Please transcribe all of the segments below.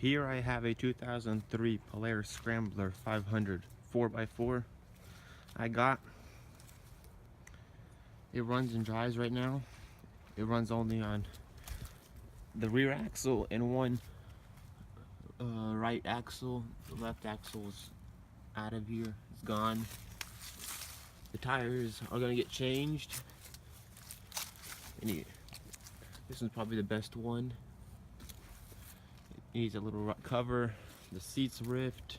Here I have a 2003 Polaris Scrambler 500 4x4 I got. It runs and drives right now. It runs only on the rear axle and one right axle. The left axle is out of here, it's gone. The tires are gonna get changed. This is probably the best one. It needs a little cover. The seat's ripped.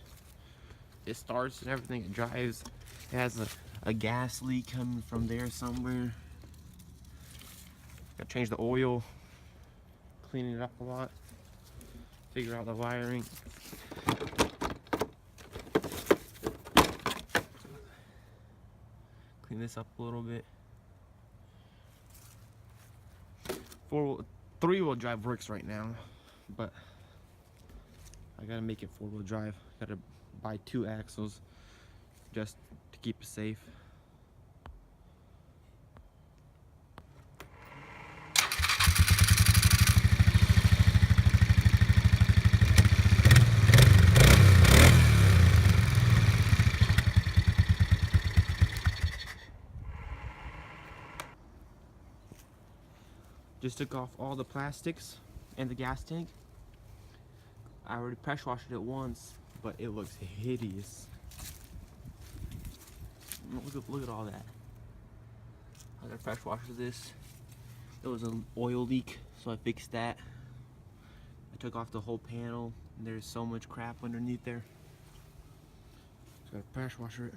It starts and everything. It drives. It has a gas leak coming from there somewhere. Got to change the oil. Clean it up a lot. Figure out the wiring. Clean this up a little bit. Three-wheel drive works right now, but I gotta make it four-wheel drive. Gotta buy 2 axles just to keep it safe. Just took off all the plastics and the gas tank. I already pressure washed it once, but it looks hideous. Look at all that. I gotta pressure wash this. There was an oil leak, so I fixed that. I took off the whole panel, and there's so much crap underneath there. Just gotta pressure wash it.